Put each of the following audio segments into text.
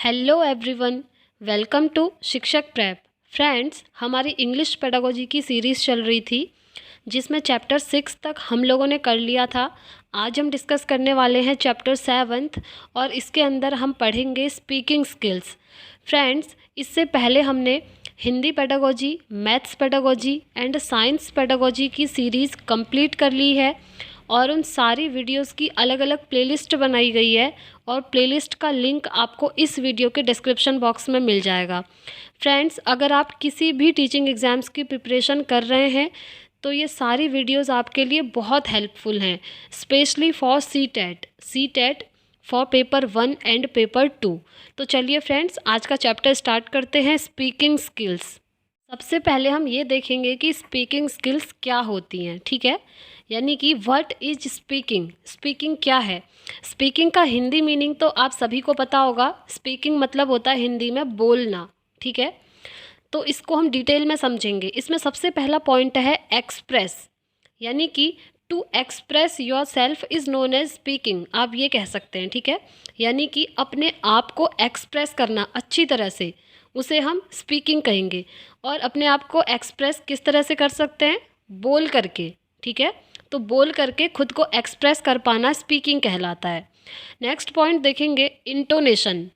Hello everyone, welcome to शिक्षक prep. Friends, हमारी English pedagogy की सीरीज़ चल रही थी जिसमें चैप्टर 6 तक हम लोगों ने कर लिया था। आज हम डिस्कस करने वाले हैं चैप्टर 7 और इसके अंदर हम पढ़ेंगे स्पीकिंग स्किल्स। फ्रेंड्स, इससे पहले हमने Hindi pedagogy, maths pedagogy and science pedagogy की सीरीज़ कंप्लीट कर ली है और उन सारी वीडियोस की अलग अलग प्लेलिस्ट बनाई गई है और प्लेलिस्ट का लिंक आपको इस वीडियो के डिस्क्रिप्शन बॉक्स में मिल जाएगा। फ्रेंड्स, अगर आप किसी भी टीचिंग एग्ज़ाम्स की प्रिपरेशन कर रहे हैं तो ये सारी वीडियोस आपके लिए बहुत हेल्पफुल हैं, specially for CTET for paper 1 and paper 2। तो चलिए फ्रेंड्स, आज का चैप्टर स्टार्ट करते हैं, स्पीकिंग स्किल्स। सबसे पहले हम ये देखेंगे कि स्पीकिंग स्किल्स क्या होती हैं, ठीक है। यानी कि व्हाट इज स्पीकिंग, स्पीकिंग क्या है। स्पीकिंग का हिंदी मीनिंग तो आप सभी को पता होगा। स्पीकिंग मतलब होता है हिंदी में बोलना, ठीक है। तो इसको हम डिटेल में समझेंगे। इसमें सबसे पहला पॉइंट है एक्सप्रेस, यानी कि to express yourself is known as speaking. आप ये कह सकते हैं, ठीक है। यानी कि अपने आप को एक्सप्रेस करना अच्छी तरह से, उसे हम स्पीकिंग कहेंगे। और अपने आप को एक्सप्रेस किस तरह से कर सकते हैं? बोल करके, ठीक है। तो बोल करके खुद को एक्सप्रेस कर पाना स्पीकिंग कहलाता है। नेक्स्ट पॉइंट देखेंगे, इंटोनेशन।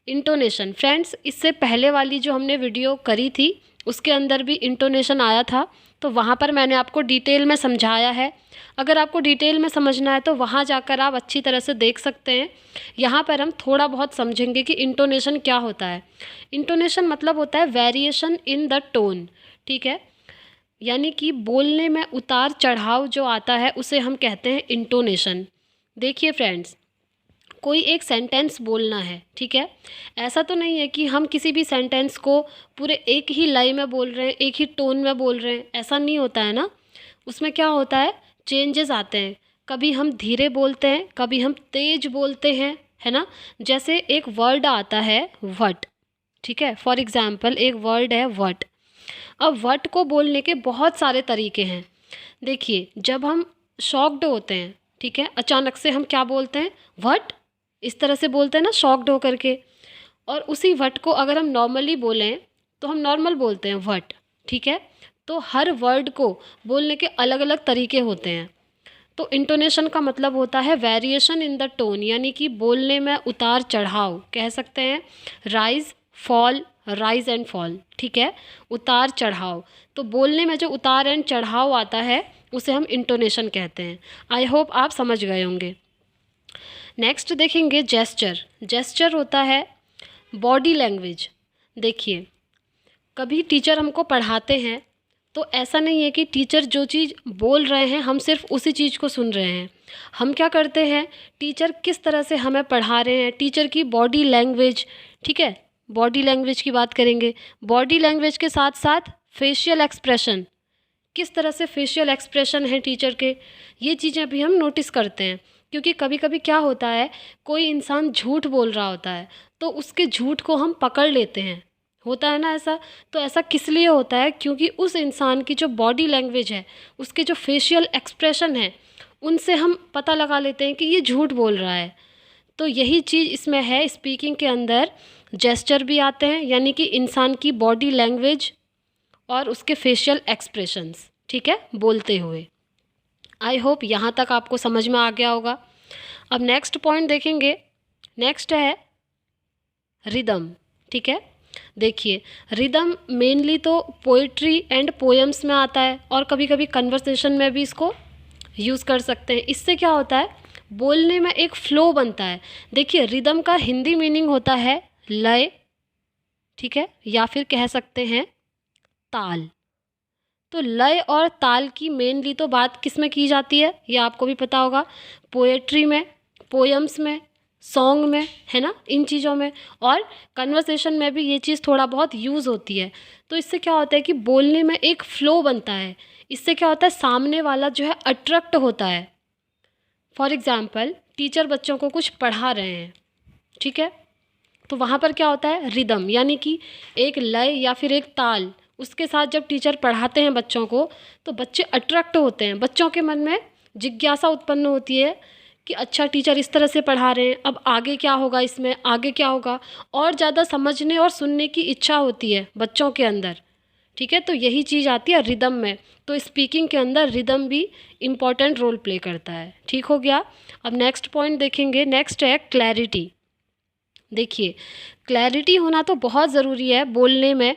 इंटोनेशन फ्रेंड्स, इससे पहले वाली जो हमने वीडियो करी थी उसके अंदर भी इंटोनेशन आया था, तो वहाँ पर मैंने आपको डिटेल में समझाया है। अगर आपको डिटेल में समझना है तो वहाँ जाकर आप अच्छी तरह से देख सकते हैं। यहाँ पर हम थोड़ा बहुत समझेंगे कि इंटोनेशन क्या होता है। इंटोनेशन मतलब होता है वेरिएशन इन द टोन, ठीक है। यानी कि बोलने में उतार चढ़ाव जो आता है उसे हम कहते हैं इंटोनेशन। देखिए फ्रेंड्स, कोई एक सेंटेंस बोलना है, ठीक है। ऐसा तो नहीं है कि हम किसी भी सेंटेंस को पूरे एक ही लय में बोल रहे हैं, एक ही टोन में बोल रहे हैं, ऐसा नहीं होता है ना। उसमें क्या होता है, चेंजेस आते हैं। कभी हम धीरे बोलते हैं, कभी हम तेज बोलते हैं, है ना। जैसे एक वर्ड आता है वट, ठीक है। फॉर एग्जाम्पल एक वर्ड है वट। अब वट को बोलने के बहुत सारे तरीके हैं। देखिए, जब हम शॉक्ड होते हैं, ठीक है, अचानक से हम क्या बोलते हैं, वट, इस तरह से बोलते हैं ना, शॉक्ड होकर के। और उसी वट को अगर हम नॉर्मली बोलें तो हम नॉर्मल बोलते हैं वट, ठीक है। तो हर वर्ड को बोलने के अलग अलग तरीके होते हैं। तो इंटोनेशन का मतलब होता है वेरिएशन इन द टोन, यानी कि बोलने में उतार चढ़ाव, कह सकते हैं rise fall, rise and fall, ठीक है, उतार चढ़ाव। तो बोलने में जो उतार एंड चढ़ाव आता है उसे हम इंटोनेशन कहते हैं। आई होप आप समझ गए होंगे। नेक्स्ट देखेंगे जेस्चर। जेस्चर होता है बॉडी लैंग्वेज। देखिए, कभी टीचर हमको पढ़ाते हैं तो ऐसा नहीं है कि टीचर जो चीज़ बोल रहे हैं हम सिर्फ उसी चीज़ को सुन रहे हैं। हम क्या करते हैं, टीचर किस तरह से हमें पढ़ा रहे हैं, टीचर की बॉडी लैंग्वेज, ठीक है, बॉडी लैंग्वेज की बात करेंगे। बॉडी लैंग्वेज के साथ साथ फेशियल एक्सप्रेशन, किस तरह से फेशियल एक्सप्रेशन है टीचर के, ये चीज़ें भी हम नोटिस करते हैं। क्योंकि कभी कभी क्या होता है, कोई इंसान झूठ बोल रहा होता है तो उसके झूठ को हम पकड़ लेते हैं, होता है ना ऐसा। तो ऐसा किस लिए होता है, क्योंकि उस इंसान की जो बॉडी लैंग्वेज है, उसके जो फेशियल एक्सप्रेशन है, उनसे हम पता लगा लेते हैं कि ये झूठ बोल रहा है। तो यही चीज़ इसमें है, स्पीकिंग के अंदर जेस्चर भी आते हैं, यानी कि इंसान की बॉडी लैंग्वेज और उसके फेशियल एक्सप्रेशंस, ठीक है, बोलते हुए। आई होप यहाँ तक आपको समझ में आ गया होगा। अब नेक्स्ट पॉइंट देखेंगे। नेक्स्ट है रिदम, ठीक है। देखिए, रिदम मेनली तो पोइट्री एंड पोएम्स में आता है और कभी कभी कन्वर्सेशन में भी इसको यूज़ कर सकते हैं। इससे क्या होता है, बोलने में एक फ़्लो बनता है। देखिए, रिदम का हिंदी मीनिंग होता है लय, ठीक है, या फिर कह सकते हैं ताल। तो लय और ताल की मेनली तो बात किस में की जाती है, ये आपको भी पता होगा, पोएट्री में, पोएम्स में, सॉन्ग में, है ना, इन चीज़ों में। और कन्वर्सेशन में भी ये चीज़ थोड़ा बहुत यूज़ होती है। तो इससे क्या होता है कि बोलने में एक फ़्लो बनता है। इससे क्या होता है, सामने वाला जो है अट्रैक्ट होता है। फॉर एग्ज़ाम्पल, टीचर बच्चों को कुछ पढ़ा रहे हैं, ठीक है, तो वहाँ पर क्या होता है, रिदम, यानी कि एक लय या फिर एक ताल, उसके साथ जब टीचर पढ़ाते हैं बच्चों को तो बच्चे अट्रैक्ट होते हैं। बच्चों के मन में जिज्ञासा उत्पन्न होती है कि अच्छा टीचर इस तरह से पढ़ा रहे हैं, अब आगे क्या होगा, इसमें आगे क्या होगा, और ज़्यादा समझने और सुनने की इच्छा होती है बच्चों के अंदर। ठीक है, तो यही चीज़ आती है रिदम में। तो स्पीकिंग के अंदर रिदम भी इम्पॉर्टेंट रोल प्ले करता है। ठीक हो गया। अब नेक्स्ट पॉइंट देखेंगे। नेक्स्ट है क्लैरिटी। देखिए, क्लैरिटी होना तो बहुत ज़रूरी है बोलने में।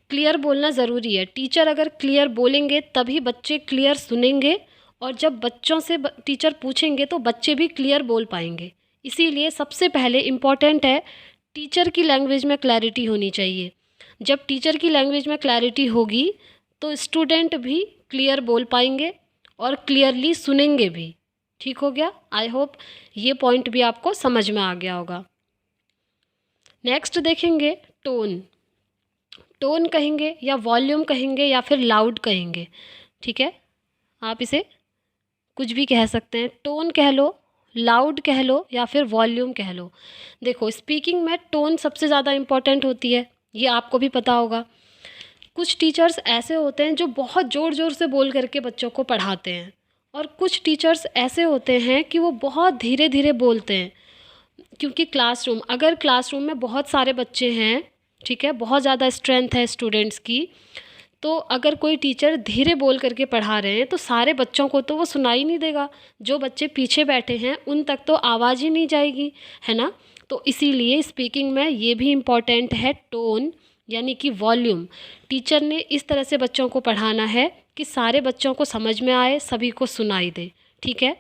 क्लियर बोलना ज़रूरी है। टीचर अगर क्लियर बोलेंगे तभी बच्चे क्लियर सुनेंगे, और जब बच्चों से टीचर पूछेंगे तो बच्चे भी क्लियर बोल पाएंगे। इसीलिए सबसे पहले इम्पॉर्टेंट है टीचर की लैंग्वेज में क्लैरिटी होनी चाहिए। जब टीचर की लैंग्वेज में क्लैरिटी होगी तो स्टूडेंट भी क्लियर बोल पाएंगे और क्लियरली सुनेंगे भी। ठीक हो गया। आई होप ये पॉइंट भी आपको समझ में आ गया होगा। नेक्स्ट देखेंगे टोन। टोन कहेंगे या वॉल्यूम कहेंगे या फिर लाउड कहेंगे। ठीक है, आप इसे कुछ भी कह सकते हैं। टोन कह लो, लाउड कह लो या फिर वॉल्यूम कह लो। देखो, स्पीकिंग में टोन सबसे ज़्यादा इम्पॉर्टेंट होती है, ये आपको भी पता होगा। कुछ टीचर्स ऐसे होते हैं जो बहुत ज़ोर ज़ोर से बोल करके बच्चों को पढ़ाते हैं, और कुछ टीचर्स ऐसे होते हैं कि वो बहुत धीरे धीरे बोलते हैं। क्योंकि अगर क्लासरूम में बहुत सारे बच्चे हैं, ठीक है, बहुत ज़्यादा स्ट्रेंथ है स्टूडेंट्स की, तो अगर कोई टीचर धीरे बोल करके पढ़ा रहे हैं तो सारे बच्चों को तो वो सुनाई नहीं देगा। जो बच्चे पीछे बैठे हैं उन तक तो आवाज़ ही नहीं जाएगी, है ना। तो इसीलिए स्पीकिंग में ये भी इम्पॉर्टेंट है टोन, यानी कि वॉल्यूम। टीचर ने इस तरह से बच्चों को पढ़ाना है कि सारे बच्चों को समझ में आए, सभी को सुनाई दे। ठीक है,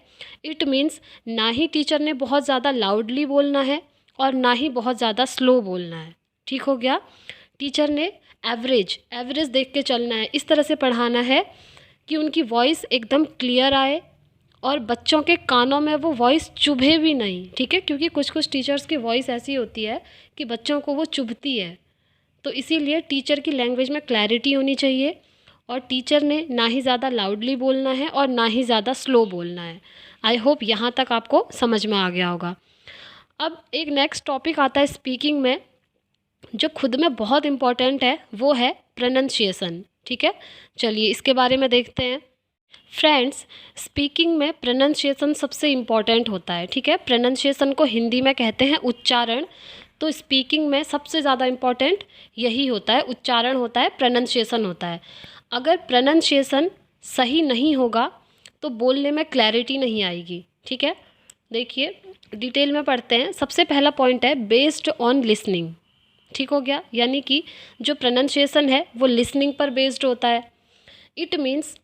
इट मीन्स ना ही टीचर ने बहुत ज़्यादा लाउडली बोलना है और ना ही बहुत ज़्यादा स्लो बोलना है। ठीक हो गया। टीचर ने एवरेज देख के चलना है, इस तरह से पढ़ाना है कि उनकी वॉइस एकदम क्लियर आए और बच्चों के कानों में वो वॉइस चुभे भी नहीं। ठीक है, क्योंकि कुछ कुछ टीचर्स की वॉइस ऐसी होती है कि बच्चों को वो चुभती है। तो इसीलिए टीचर की लैंग्वेज में क्लैरिटी होनी चाहिए, और टीचर ने ना ही ज़्यादा लाउडली बोलना है और ना ही ज़्यादा स्लो बोलना है। आई होप यहाँ तक आपको समझ में आ गया होगा। अब एक नेक्स्ट टॉपिक आता है स्पीकिंग में, जो खुद में बहुत इम्पॉर्टेंट है, वो है प्रोनंसिएशन। ठीक है, चलिए इसके बारे में देखते हैं। फ्रेंड्स, स्पीकिंग में प्रोनंसिएशन सबसे इम्पॉर्टेंट होता है। ठीक है, प्रोनंसिएशन को हिंदी में कहते हैं उच्चारण। तो स्पीकिंग में सबसे ज़्यादा इम्पॉर्टेंट यही होता है, उच्चारण होता है, प्रोनंसिएशन होता है। अगर प्रोनंसिएशन सही नहीं होगा तो बोलने में क्लैरिटी नहीं आएगी। ठीक है, देखिए डिटेल में पढ़ते हैं। सबसे पहला पॉइंट है बेस्ड ऑन लिसनिंग। ठीक हो गया, यानी कि जो प्रोनंसिएशन है वो लिसनिंग पर बेस्ड होता है। इट मीन्स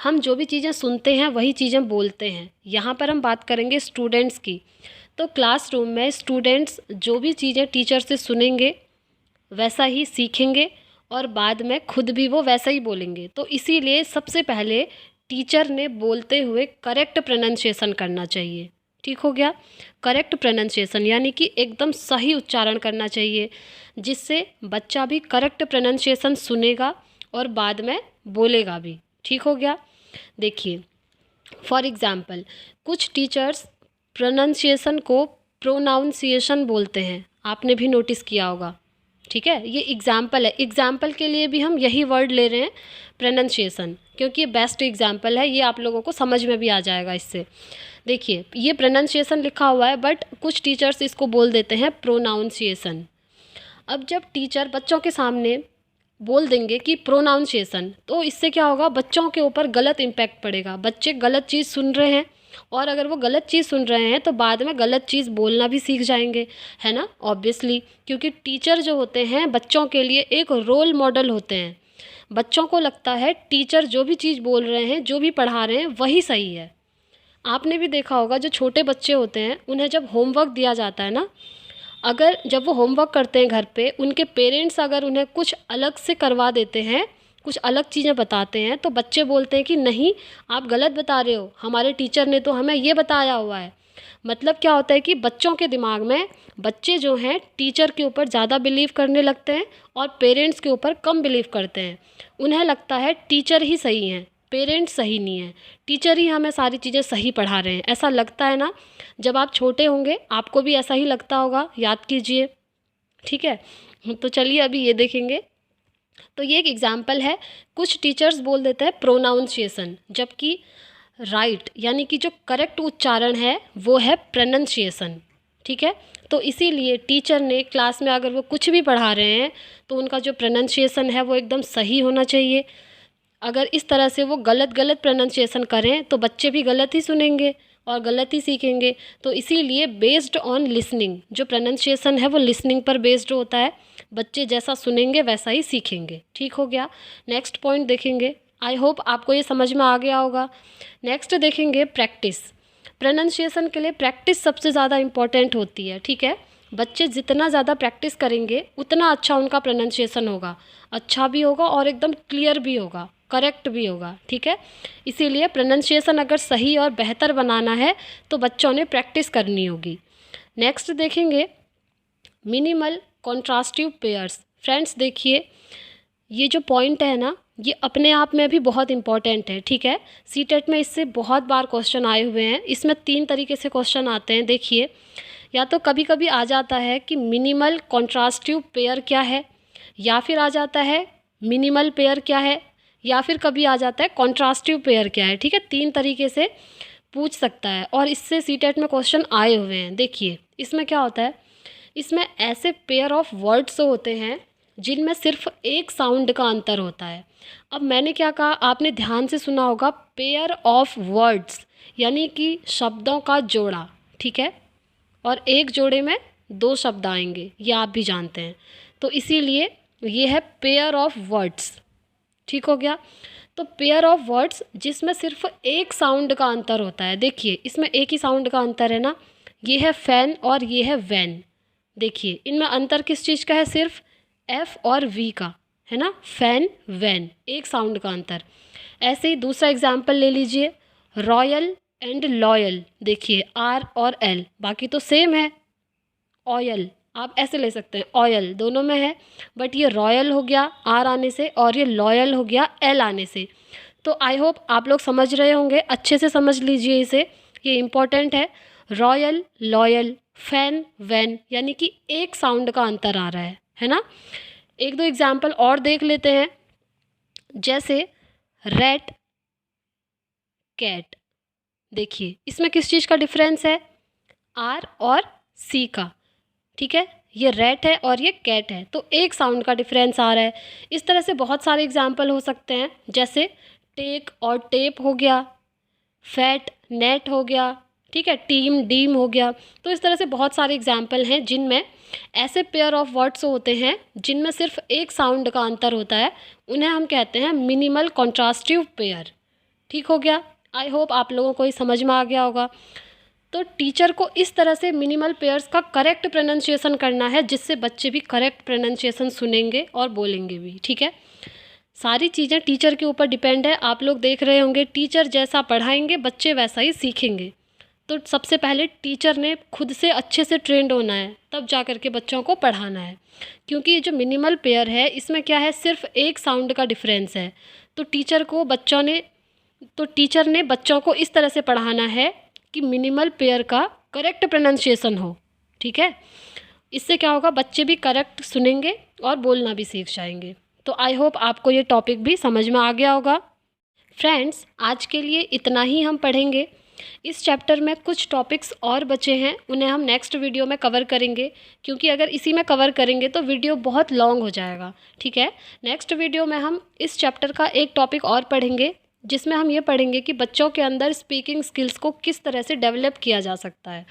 हम जो भी चीज़ें सुनते हैं वही चीज़ें बोलते हैं। यहाँ पर हम बात करेंगे स्टूडेंट्स की। तो क्लासरूम में स्टूडेंट्स जो भी चीज़ें टीचर से सुनेंगे वैसा ही सीखेंगे, और बाद में खुद भी वो वैसा ही बोलेंगे। तो इसीलिए सबसे पहले टीचर ने बोलते हुए करेक्ट प्रोनंसिएशन करना चाहिए। ठीक हो गया, करेक्ट प्रोनंसिएशन यानी कि एकदम सही उच्चारण करना चाहिए, जिससे बच्चा भी करेक्ट प्रोनंसिएशन सुनेगा और बाद में बोलेगा भी। ठीक हो गया। देखिए, फॉर एग्ज़ाम्पल कुछ टीचर्स प्रोनंसिएशन को प्रोनाउंसिएशन बोलते हैं, आपने भी नोटिस किया होगा। ठीक है, ये एग्ज़ाम्पल है, एग्ज़ाम्पल के लिए भी हम यही वर्ड ले रहे हैं प्रोनंसिएशन, क्योंकि ये बेस्ट एग्ज़ाम्पल है, ये आप लोगों को समझ में भी आ जाएगा इससे। देखिए, ये प्रोनंसिएशन लिखा हुआ है, बट कुछ टीचर्स इसको बोल देते हैं प्रोनाउंसिएशन। अब जब टीचर बच्चों के सामने बोल देंगे कि प्रोनाउंसिएशन, तो इससे क्या होगा, बच्चों के ऊपर गलत इम्पैक्ट पड़ेगा। बच्चे गलत चीज़ सुन रहे हैं, और अगर वो गलत चीज़ सुन रहे हैं तो बाद में गलत चीज़ बोलना भी सीख जाएंगे, है ना, ऑब्वियसली। क्योंकि टीचर जो होते हैं बच्चों के लिए एक रोल मॉडल होते हैं। बच्चों को लगता है टीचर जो भी चीज़ बोल रहे हैं, जो भी पढ़ा रहे हैं, वही सही है। आपने भी देखा होगा, जो छोटे बच्चे होते हैं उन्हें जब होमवर्क दिया जाता है ना, अगर जब वो होमवर्क करते हैं घर पे, उनके पेरेंट्स अगर उन्हें कुछ अलग से करवा देते हैं, कुछ अलग चीज़ें बताते हैं, तो बच्चे बोलते हैं कि नहीं, आप गलत बता रहे हो, हमारे टीचर ने तो हमें ये बताया हुआ है। मतलब क्या होता है कि बच्चों के दिमाग में बच्चे जो हैं टीचर के ऊपर ज़्यादा बिलीव करने लगते हैं और पेरेंट्स के ऊपर कम बिलीव करते हैं। उन्हें लगता है टीचर ही सही हैं, पेरेंट्स सही नहीं है, टीचर ही हमें सारी चीज़ें सही पढ़ा रहे हैं। ऐसा लगता है ना, जब आप छोटे होंगे आपको भी ऐसा ही लगता होगा, याद कीजिए। ठीक है, तो चलिए अभी ये देखेंगे। तो ये एक एग्जाम्पल है, कुछ टीचर्स बोल देते हैं प्रोनाउंसिएशन, जबकि राइट यानी कि जो करेक्ट उच्चारण है वो है प्रोनंसिएशन। ठीक है, तो इसीलिए टीचर ने क्लास में अगर वो कुछ भी पढ़ा रहे हैं तो उनका जो प्रोनंसिएशन है वो एकदम सही होना चाहिए। अगर इस तरह से वो गलत गलत प्रोनंसिएशन करें तो बच्चे भी गलत ही सुनेंगे और गलत ही सीखेंगे। तो इसीलिए बेस्ड ऑन लिसनिंग, जो प्रोनंसिएशन है वो लिसनिंग पर बेस्ड होता है। बच्चे जैसा सुनेंगे वैसा ही सीखेंगे। ठीक हो गया। नेक्स्ट पॉइंट देखेंगे। आई होप आपको ये समझ में आ गया होगा। नेक्स्ट देखेंगे प्रैक्टिस। प्रोनंसिएशन के लिए प्रैक्टिस सबसे ज़्यादा इम्पॉर्टेंट होती है। ठीक है, बच्चे जितना ज़्यादा प्रैक्टिस करेंगे उतना अच्छा उनका प्रोनंसिएशन होगा, अच्छा भी होगा और एकदम क्लियर भी होगा, करेक्ट भी होगा। ठीक है, इसीलिए प्रोनंसिएशन अगर सही और बेहतर बनाना है तो बच्चों ने प्रैक्टिस करनी होगी। नेक्स्ट देखेंगे मिनिमल कॉन्ट्रास्टिव पेयर्स। फ्रेंड्स देखिए, ये जो पॉइंट है ना, ये अपने आप में भी बहुत इंपॉर्टेंट है। ठीक है, सीटेट में इससे बहुत बार क्वेश्चन आए हुए हैं। इसमें 3 तरीके से क्वेश्चन आते हैं। देखिए, या तो कभी कभी आ जाता है कि मिनिमल कॉन्ट्रास्टिव पेयर क्या है, या फिर आ जाता है मिनिमल पेयर क्या है, या फिर कभी आ जाता है कॉन्ट्रास्टिव पेयर क्या है। ठीक है, 3 तरीके से पूछ सकता है और इससे सीटेट में क्वेश्चन आए हुए हैं। देखिए, इसमें क्या होता है, इसमें ऐसे पेयर ऑफ वर्ड्स होते हैं जिनमें सिर्फ एक साउंड का अंतर होता है। अब मैंने क्या कहा, आपने ध्यान से सुना होगा, पेयर ऑफ वर्ड्स यानी कि शब्दों का जोड़ा। ठीक है, और एक जोड़े में 2 शब्द आएंगे, ये आप भी जानते हैं। तो इसीलिए ये है पेयर ऑफ वर्ड्स। ठीक हो गया। तो पेयर ऑफ वर्ड्स जिसमें सिर्फ एक साउंड का अंतर होता है। देखिए, इसमें एक ही साउंड का अंतर है ना, ये है फैन और ये है वैन। देखिए, इनमें अंतर किस चीज़ का है, सिर्फ एफ और वी का है ना, फैन वैन, एक साउंड का अंतर। ऐसे ही दूसरा एग्जाम्पल ले लीजिए, रॉयल एंड लॉयल। देखिए, आर और एल, बाकी तो सेम है। ऑयल आप ऐसे ले सकते हैं, ऑयल दोनों में है, बट ये रॉयल हो गया आर आने से और ये लॉयल हो गया एल आने से। तो आई होप आप लोग समझ रहे होंगे, अच्छे से समझ लीजिए इसे, ये इम्पॉर्टेंट है। रॉयल, लॉयल, फैन, वैन, यानी कि एक साउंड का अंतर आ रहा है ना। 1-2 एग्जाम्पल और देख लेते हैं, जैसे रैट, कैट। देखिए, इसमें किस चीज़ का डिफरेंस है, आर और सी का। ठीक है, ये रैट है और ये कैट है, तो एक साउंड का डिफरेंस आ रहा है। इस तरह से बहुत सारे एग्जाम्पल हो सकते हैं, जैसे टेक और टेप हो गया, फैट, नेट हो गया। ठीक है, टीम, डीम हो गया। तो इस तरह से बहुत सारे एग्जाम्पल हैं जिनमें ऐसे पेयर ऑफ वर्ड्स होते हैं जिनमें सिर्फ एक साउंड का अंतर होता है, उन्हें हम कहते हैं मिनिमल कॉन्ट्रास्टिव पेयर। ठीक हो गया। आई होप आप लोगों को ये समझ में आ गया होगा। तो टीचर को इस तरह से मिनिमल पेयर्स का करेक्ट प्रोनंसिएशन करना है, जिससे बच्चे भी करेक्ट प्रोनंसिएशन सुनेंगे और बोलेंगे भी। ठीक है, सारी चीज़ें टीचर के ऊपर डिपेंड है। आप लोग देख रहे होंगे, टीचर जैसा पढ़ाएंगे बच्चे वैसा ही सीखेंगे। तो सबसे पहले टीचर ने खुद से अच्छे से ट्रेंड होना है, तब जा कर के बच्चों को पढ़ाना है। क्योंकि ये जो मिनिमल पेयर है, इसमें क्या है, सिर्फ एक साउंड का डिफरेंस है। तो टीचर ने बच्चों को इस तरह से पढ़ाना है कि मिनिमल पेयर का करेक्ट प्रोनंसिएशन हो। ठीक है, इससे क्या होगा, बच्चे भी करेक्ट सुनेंगे और बोलना भी सीख जाएंगे। तो आई होप आपको ये टॉपिक भी समझ में आ गया होगा। फ्रेंड्स, आज के लिए इतना ही हम पढ़ेंगे। इस चैप्टर में कुछ टॉपिक्स और बचे हैं, उन्हें हम नेक्स्ट वीडियो में कवर करेंगे, क्योंकि अगर इसी में कवर करेंगे तो वीडियो बहुत लॉन्ग हो जाएगा। ठीक है, नेक्स्ट वीडियो में हम इस चैप्टर का एक टॉपिक और पढ़ेंगे, जिसमें हम ये पढ़ेंगे कि बच्चों के अंदर स्पीकिंग स्किल्स को किस तरह से डेवलप किया जा सकता है।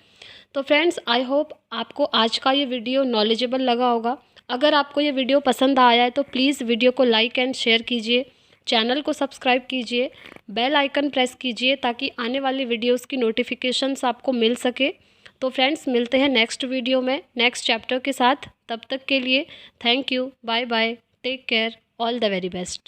तो फ्रेंड्स, आई होप आपको आज का ये वीडियो नॉलेजेबल लगा होगा। अगर आपको ये वीडियो पसंद आया है तो प्लीज़ वीडियो को लाइक एंड शेयर कीजिए, चैनल को सब्सक्राइब कीजिए, बेल आइकन प्रेस कीजिए ताकि आने वाली वीडियोस की नोटिफिकेशंस आपको मिल सके। तो फ्रेंड्स, मिलते हैं नेक्स्ट वीडियो में नेक्स्ट चैप्टर के साथ। तब तक के लिए thank you, bye bye, take care, all the very best.